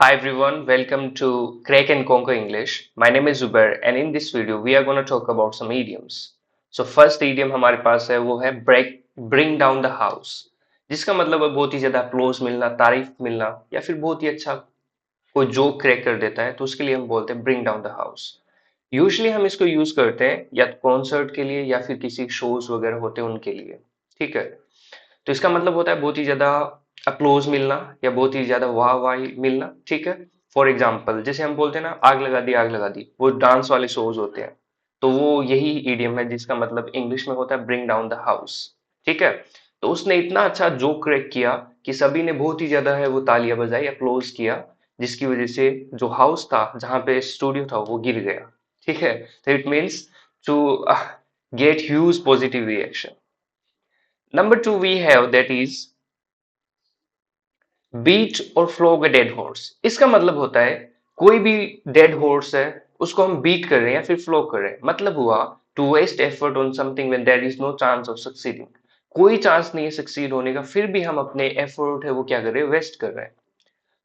Hi everyone, welcome to Crack and Conquer English. My name is Zubair and in this video we are going to talk about some idioms. So first idiom हमारे पास है वो है bring down the house, जिसका मतलब है बहुत ही ज्यादा applause मिलना, तारीफ मिलना या फिर बहुत ही अच्छा कोई जोक क्रैक कर देता है तो उसके लिए हम बोलते हैं bring down the house. Usually हम इसको यूज करते हैं या कॉन्सर्ट के लिए या फिर किसी शोज वगैरह होते हैं उनके लिए, ठीक है। तो इसका मतलब होता है बहुत ही ज्यादा अप्लोज मिलना या बहुत ही ज्यादा वाह वाही मिलना, ठीक है। फॉर एग्जाम्पल जैसे हम बोलते हैं ना आग लगा दी, वो डांस वाले शोज होते हैं, तो वो यही इडियम है जिसका मतलब इंग्लिश में होता है ब्रिंग डाउन द हाउस, ठीक है। तो उसने इतना अच्छा जोक क्रैक किया कि सभी ने बहुत ही ज्यादा है वो तालियां बजाई, अप्लोज किया, जिसकी वजह से जो हाउस था जहां पे स्टूडियो था वो गिर गया, ठीक है। तो it means to get huge positive reaction. Number two we have that is beat or flog a dead horse. इसका मतलब होता है कोई भी डेड हॉर्स है उसको हम बीट कर रहे हैं या फिर फ्लॉग कर रहे हैं, मतलब हुआ to waste effort on something when there is no chance of succeeding. कोई चांस नहीं है सक्सीड होने का, फिर भी हम अपने एफर्ट है वो क्या कर रहे हैं, वेस्ट कर रहे हैं.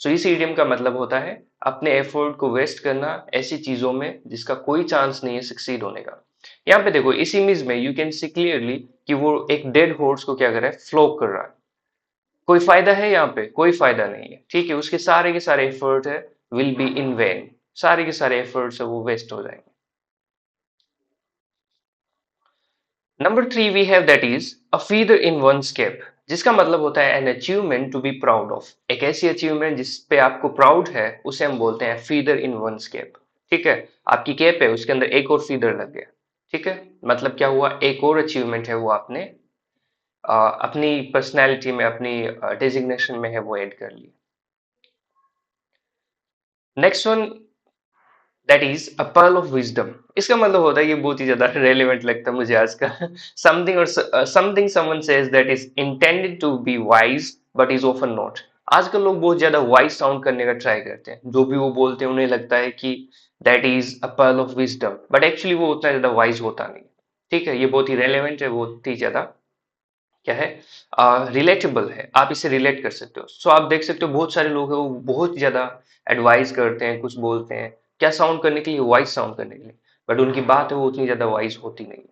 सो इस इडियम का मतलब होता है अपने एफर्ट को वेस्ट करना ऐसी चीजों में जिसका कोई चांस नहीं है सक्सीड होने का. यहाँ पे देखो इस इमेज में यू कैन सी क्लियरली कि वो एक डेड हॉर्स को क्या कर रहा है, फ्लॉग कर रहा है. कोई फायदा है यहाँ पे, कोई फायदा नहीं है, ठीक है। उसके सारे के सारे एफर्ट है विल बी इन वेन, सारे के सारे एफर्ट्स है वो वेस्ट हो जाएंगे. Number three we have that is a feather in one cap, जिसका मतलब होता है an achievement to be proud of. एक ऐसी अचीवमेंट जिस पे आपको प्राउड है उसे हम बोलते हैं फीदर इन वन कैप, ठीक है। आपकी कैप है उसके अंदर एक और फीदर लग गया, ठीक है। मतलब क्या हुआ, एक और अचीवमेंट है वो आपने अपनी पर्सनैलिटी में, अपनी डेजिग्नेशन में है वो ऐड कर ली. Next one that is a pearl of wisdom. इसका मतलब होता है, ये बहुत ही ज्यादा रेलेवेंट लगता है मुझे आज का. Something or something someone says that is intended to be wise but is often not. आजकल लोग बहुत ज्यादा वाइज साउंड करने का ट्राई करते हैं, जो भी वो बोलते हैं उन्हें लगता है कि that is a pearl of wisdom, but actually वो उतना ज्यादा वाइज होता नहीं, ठीक है। ये बहुत ही रेलेवेंट है, बहुत ही ज्यादा क्या है, रिलेटेबल है, आप इसे रिलेट कर सकते हो. सो आप देख सकते हो बहुत सारे लोग हैं वो बहुत ज्यादा एडवाइस करते हैं, कुछ बोलते हैं क्या साउंड करने के लिए, वाइज साउंड करने के लिए, बट उनकी बात है वो उतनी ज्यादा वाइज होती नहीं.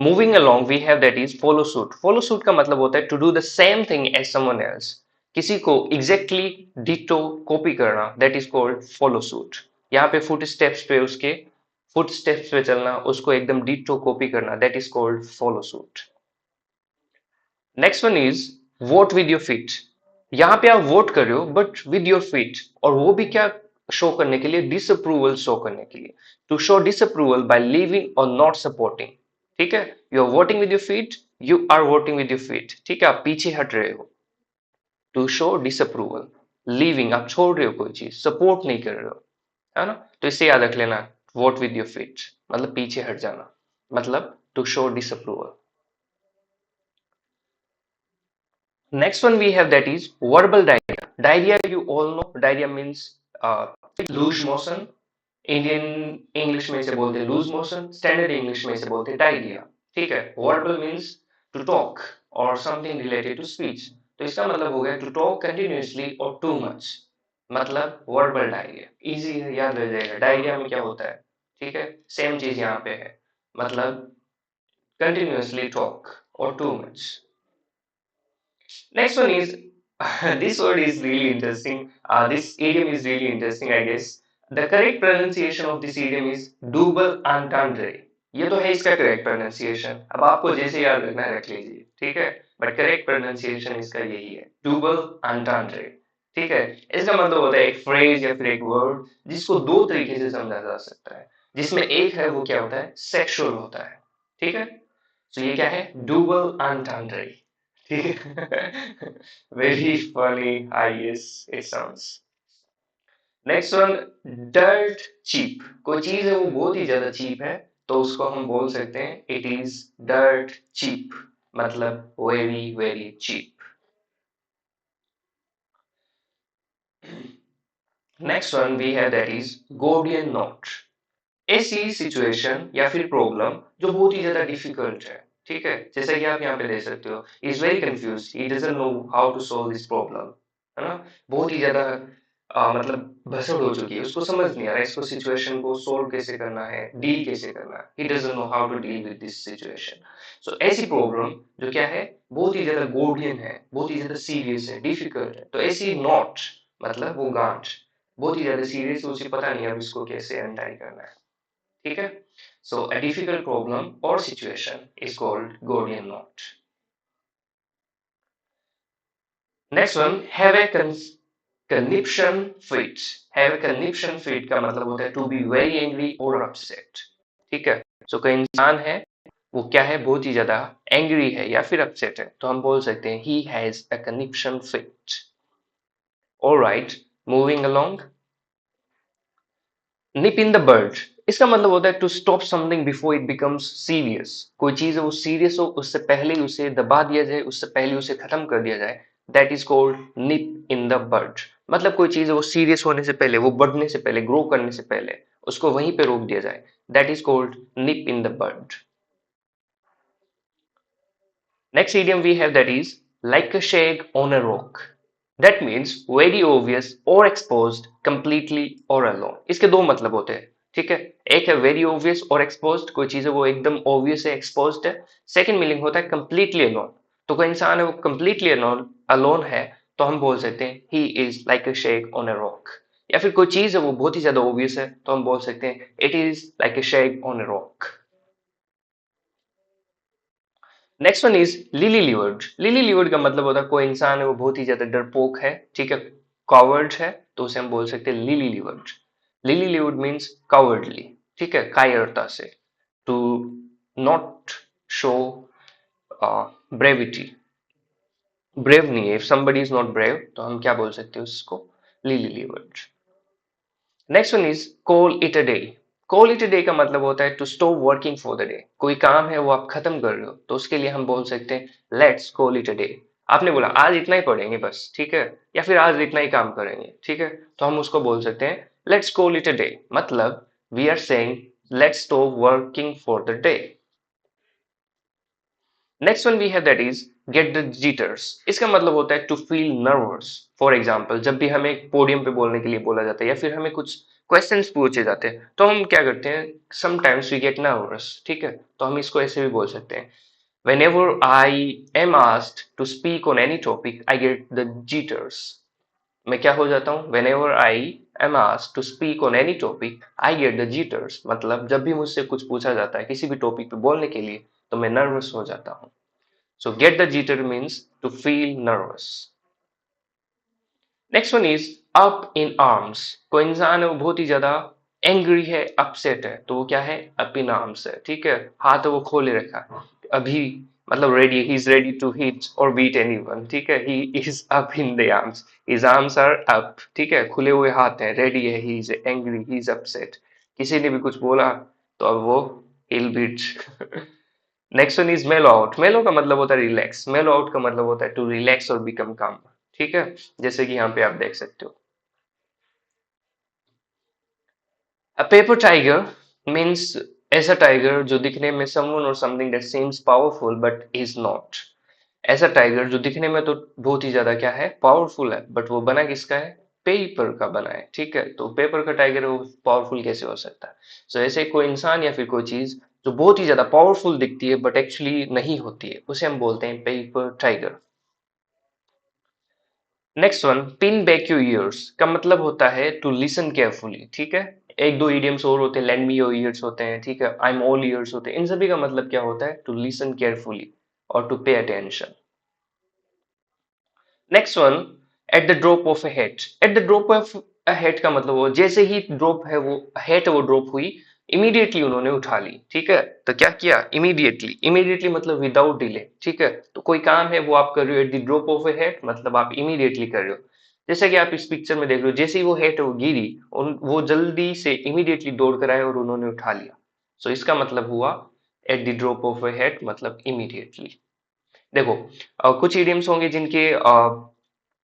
Moving along we have that is follow suit. Follow suit का मतलब होता है to do the same thing as someone else, किसी को एग्जैक्टली डिटो कॉपी करना, that is called follow suit. यहाँ पे फुट स्टेप्स पे चलना, उसको एकदम डिटो कॉपी करना, that is called follow suit. Next one is vote with your feet. यहाँ पे आप वोट कर रहे हो बट विद योर फीट, और वो भी क्या शो करने के लिए, डिसअप्रूवल शो करने के लिए. To show disapproval by leaving or not supporting, ठीक है। You are voting with your feet, you are voting with your feet, ठीक है, आप पीछे हट रहे हो. टू शो डिसअप्रूवल, लीविंग आप छोड़ रहे हो कोई चीज, सपोर्ट नहीं कर रहे हो, है ना। तो इसे याद रख लेना, वोट विद योर फीट मतलब पीछे हट जाना, मतलब to show disapproval. Next one we have that is verbal diarrhea. Diarrhea, you all know, diarrhea means loose motion. Indian English में इसे बोलते हैं loose motion, standard English में इसे बोलते हैं diarrhea. ठीक है. Verbal means to talk or something related to speech. तो इसका मतलब हो गया to talk continuously or too much. मतलब verbal diarrhea. Easy है, याद रह जाएगा. Diarrhea में क्या होता है? ठीक है. Same चीज यहाँ पे है. मतलब continuously talk or too much. Next one is this word is really interesting. This idiom is really interesting, I guess. The correct pronunciation of this idiom is double entendre. ये तो है इसका करेक्ट प्रोनाउंसिएशन, अब आपको जैसे याद रखना है रख लीजिए, ठीक है। बट करेक्ट प्रोनाउंसिएशन इसका यही है, डुबल एंटांड्रे, ठीक है। इसका मतलब होता है एक फ्रेज या फिर एक वर्ड जिसको दो तरीके से समझा जा सकता है, जिसमें एक है वो क्या होता है, सेक्सुअल होता है, ठीक है। तो ये क्या है, डुबल एंटांड्रे, ठीक है. Very funny, I guess it sounds. Next one, dirt cheap. कोई चीज है वो बहुत ही ज्यादा चीप है तो उसको हम बोल सकते हैं इट इज डर्ट चीप, मतलब very very cheap. Next one we have that is Gordian knot. ऐसी सिचुएशन या फिर प्रॉब्लम जो बहुत ही ज्यादा डिफिकल्ट है, ठीक है, जैसा कि आप यहाँ पे देख सकते हो, is very confuse, he doesn't know how to solve this problem, है ना। बहुत ही ज्यादा मतलब भसड़ हो चुकी है, उसको समझ नहीं आ रहा है इसको सिचुएशन को सोल्व कैसे करना है, डील कैसे करना है, he doesn't know how to deal with this situation. So ऐसी प्रॉब्लम जो क्या है, बहुत ही ज्यादा गोडियन है, बहुत ही ज्यादा सीरियस है, डिफिकल्ट है, तो ऐसी नॉट मतलब वो गांठ बहुत ही ज्यादा सीरियस है, उसे पता नहीं अब इसको कैसे अनटाई करना है, ठीक है। सो अ डिफिकल्ट प्रॉब्लम और situation is called Gordian knot. Next one, have a conniption fit. Have a conniption fit का मतलब होता है टू बी वेरी एंग्री और अपसेट, ठीक है। सो कोई इंसान है, वो क्या है, बहुत ही ज्यादा एंग्री है या फिर अपसेट है, तो हम बोल सकते हैं he has a conniption fit. Alright, moving along, nip in the bird, इसका मतलब होता है to stop something before it becomes serious. कोई चीज है वो सीरियस हो, उससे पहले ही उसे दबा दिया जाए, उससे पहले उसे खत्म कर दिया जाए, that is called nib in the bird. मतलब कोई चीज है वो सीरियस होने से पहले, वो बढ़ने से पहले, ग्रो करने से पहले उसको वहीं पे रोक दिया जाए, that is called nib in the bird. Next idiom we have that is like a shake on a rock. That means very obvious or exposed completely or alone. इसके दो मतलब होते हैं, ठीक है। एक है वेरी obvious और exposed, कोई चीज है वो एकदम obvious है, exposed है। सेकंड मीनिंग होता है completely alone। तो कोई इंसान है वो completely alone है, तो हम बोल सकते हैं he is like a shake on a rock। या फिर कोई चीज है वो बहुत ही ज्यादा obvious है, तो हम बोल सकते हैं it is like a shake on a rock। Next one is lily livered. Lily livered का मतलब होता है कोई इंसान है वो बहुत ही ज्यादा डरपोक है, ठीक है, कॉवर्ड है, तो उसे हम बोल सकते हैं lily livered. Lily livered means cowardly, ठीक है, कायरता से, to not show brevity, brave नहीं है, if somebody is not brave तो हम क्या बोल सकते हैं उसको, lily livered. Next one is call it a day. Call it a day का मतलब होता है to stop working for the day. कोई काम है वो आप खत्म कर रहे हो, तो उसके लिए हम बोल सकते हैं let's call it a day. आपने बोला आज इतना ही पढ़ेंगे बस, ठीक है, या फिर आज इतना ही काम करेंगे, ठीक है, तो हम उसको बोल सकते हैं let's call it a day. मतलब we are saying let's stop working for the day. Next one we have that is get the jitters. इसका मतलब होता है to feel nervous. For example, जब भी हमें एक पोडियम पे बोलने के लिए बोला जाता है या फिर हमें कुछ क्वेश्चंस पूछे जाते हैं, तो हम क्या करते हैं, समटाइम्स वी गेट नर्वस, ठीक है, तो हम इसको ऐसे भी बोल सकते हैं whenever I am asked to speak on any topic I get the jitters। मैं क्या हो जाता हूँ, whenever I am asked to speak on any topic I get the jitters। मतलब जब भी मुझसे कुछ पूछा जाता है किसी भी टॉपिक पे बोलने के लिए, तो मैं नर्वस हो जाता हूँ। So get the jitter means to feel nervous. Next one is up in arms. कोई इंसान है वो बहुत ही ज्यादा एंग्री है, अपसेट है, तो वो क्या है, अप इन आर्म्स है, ठीक है, हाथ वो खोले रखा है अभी, मतलब ready, he is ready to hit or beat anyone, ठीक है, he is up in the arms, his arms are up, ठीक है, खुले हुए हाथ हैं, रेडी है, he is angry, he is upset. किसी ने भी कुछ बोला तो अब वो he'll beat. Next one is mellow out. Mellow का मतलब होता है रिलैक्स, मेलो आउट का मतलब होता है टू रिलैक्स और बिकम काम, ठीक है, जैसे कि यहाँ पे आप देख सकते हो। अ पेपर टाइगर मीन्स ऐसा टाइगर जो दिखने में समवन और something that seems powerful but is not. ऐसा टाइगर जो दिखने में तो बहुत ही ज्यादा क्या है, पावरफुल है, बट वो बना किसका है, पेपर का बना है, ठीक है, तो पेपर का टाइगर वो पावरफुल कैसे हो सकता है। सो ऐसे कोई इंसान या फिर कोई चीज जो बहुत ही ज्यादा पावरफुल दिखती है बट एक्चुअली नहीं होती है, उसे हम बोलते हैं paper tiger. Next one, pin back your ears का मतलब होता है टू लिसन केयरफुली, ठीक है। एक दो इडियम्स और होते हैं, लेंड मी योर ईयर्स होते हैं, ठीक है, आई एम ऑल ईयर्स होते हैं, इन सभी का मतलब क्या होता है, टू लिसन केयरफुली और to pay attention. Next one, at the drop of a hat. At the drop of a hat का मतलब वो जैसे ही ड्रॉप है वो हेट वो ड्रॉप हुई, इमीडिएटली उन्होंने उठा ली, ठीक है, तो क्या किया, इमीडिएटली। इमीडिएटली मतलब विदाउट डिले, ठीक है, तो कोई काम है वो आप कर रहे हो eight the drop of a hate, मतलब आप इमीडिएटली कर रहे हो। जैसा कि आप इस पिक्चर में देख रहे हो, जैसे ही वो हेट वो गिरी, वो जल्दी से इमीडिएटली दौड़ कर आए और उन्होंने उठा लिया। सो इसका मतलब हुआ eight the drop of a hate मतलब इमीडिएटली। देखो कुछ इडियम्स होंगे जिनके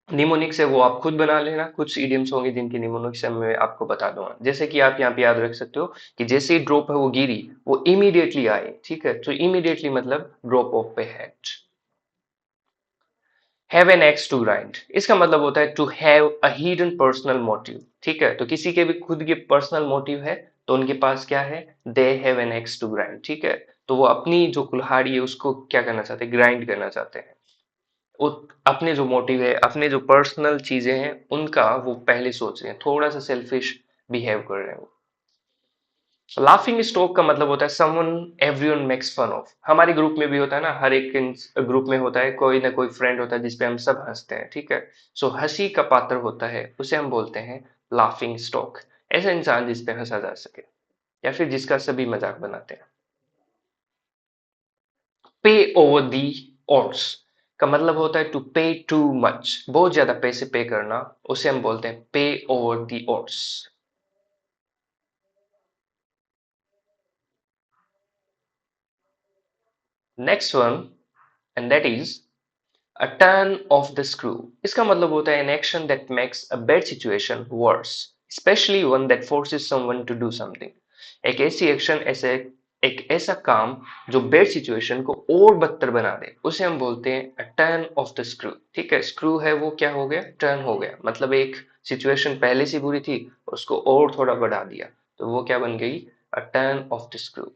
निमोनिक्स है वो आप खुद बना लेना, कुछ इडियम्स होंगे जिनकी निमोनिक्स है मैं आपको बता दूंगा। जैसे कि आप यहाँ पे याद रख सकते हो कि जैसे ही ड्रॉप है वो गिरी, वो इमीडिएटली आए, ठीक है, तो इमीडिएटली मतलब ड्रॉप ऑफ पे head. Have an axe to grind, इसका मतलब होता है to have a hidden personal motive, ठीक है, तो किसी के भी खुद के पर्सनल मोटिव है, तो उनके पास क्या है, they have an axe to grind, ठीक है, तो वो अपनी जो कुल्हाड़ी है उसको क्या करना चाहते हैं, ग्राइंड करना चाहते हैं। वो अपने जो मोटिव है, अपने जो पर्सनल चीजें हैं उनका वो पहले सोच रहे हैं, थोड़ा सा सेल्फिश बिहेव कर रहे हैं वो। लाफिंग स्टॉक का मतलब होता है someone everyone makes fun of. हमारे ग्रुप में भी होता है ना, हर एक ग्रुप में होता है कोई ना कोई फ्रेंड होता है जिसपे हम सब हंसते हैं, ठीक है। सो हंसी का पात्र होता है, उसे हम बोलते हैं लाफिंग स्टॉक। ऐसा इंसान जिसपे हंसा जा सके या फिर जिसका सभी मजाक बनाते हैं। पे ओवर दी odds का मतलब होता है टू पे टू मच, बहुत ज्यादा पैसे पे करना, उसे हम बोलते हैं pay over the odds। Next one, and that is a turn of the screw. इसका मतलब होता है an action that makes a bad situation worse, especially one that forces someone to do something. एक ऐसी एक्शन, ऐसे एक ऐसा काम जो बैड सिचुएशन को और बदतर बना दे, उसे हम बोलते हैं अ टर्न ऑफ द स्क्रू, ठीक है। स्क्रू है वो क्या हो गया, टर्न हो गया, मतलब एक सिचुएशन पहले से बुरी थी, उसको और थोड़ा बढ़ा दिया, तो वो क्या बन गई, अ turn of the screw.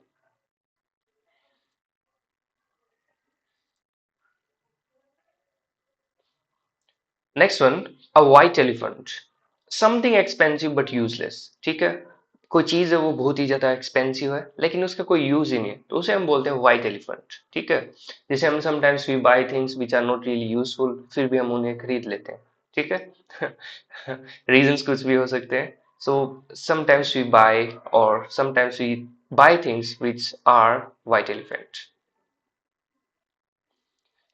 Next one, a white elephant, something expensive but useless, ठीक है। कोई चीज है वो बहुत ही ज्यादा एक्सपेंसिव है लेकिन उसका कोई यूज ही नहीं है, तो उसे हम बोलते हैं व्हाइट एलिफेंट, ठीक है। जैसे हम sometimes we buy things which are not really useful, फिर भी हम उन्हें खरीद लेते हैं, ठीक है। रीजंस कुछ भी हो सकते हैं। So sometimes we buy or sometimes we buy things which are white elephant.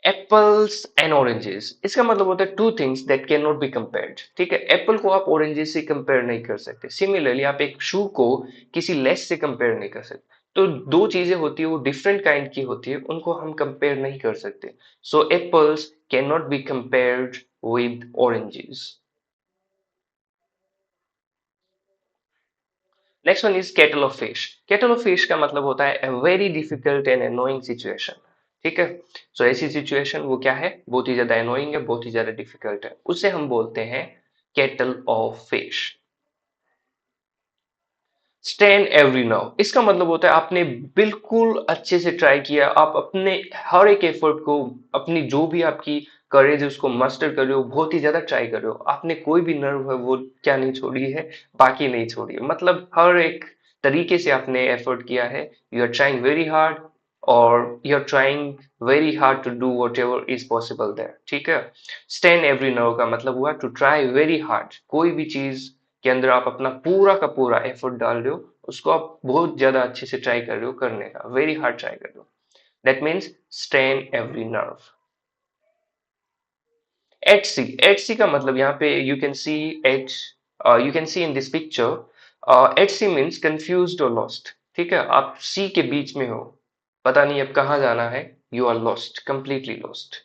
Apples and oranges, इसका मतलब होता है two things that can not be compared, ठीक है। एप्पल को आप ऑरेंजेस से कंपेयर नहीं कर सकते, सिमिलरली आप एक शू को किसी लेस से कंपेयर नहीं कर सकते। तो दो चीजें होती है वो डिफरेंट काइंड की होती है, उनको हम कंपेयर नहीं कर सकते। So apples can not be compared with oranges. Next one is kettle of fish. Kettle of fish का मतलब होता है a very difficult and annoying situation, ठीक है। सो ऐसी सिचुएशन वो क्या है, बहुत ही ज्यादा annoying है, बहुत ही ज्यादा डिफिकल्ट है, उसे हम बोलते हैं kettle of fish. Stand every now, इसका मतलब होता है आपने बिल्कुल अच्छे से ट्राई किया, आप अपने हर एक एफर्ट को, अपनी जो भी आपकी करेज है उसको मस्टर कर रहे हो, बहुत ही ज्यादा ट्राई कर रहे हो, आपने कोई भी नर्व है वो क्या नहीं छोड़ी है, बाकी नहीं छोड़ी है, मतलब हर एक तरीके से आपने एफर्ट किया है। You are trying very hard, और you are trying very hard to do whatever is possible there, ठीक है। स्टैंड एवरी नर्व का मतलब हुआ टू ट्राई वेरी हार्ड, कोई भी चीज के अंदर आप अपना पूरा का पूरा एफर्ट डाल रहे हो, उसको आप बहुत ज्यादा अच्छे से ट्राई कर रहे हो करने का, वेरी हार्ड ट्राई कर रहे हो, that means strain every nerve. At sea, at sea का मतलब यहाँ पे you can see at, you can see in this picture, at sea means confused और लॉस्ट, ठीक है। आप सी के बीच में हो, पता नहीं अब कहाँ जाना है, you are lost, completely lost.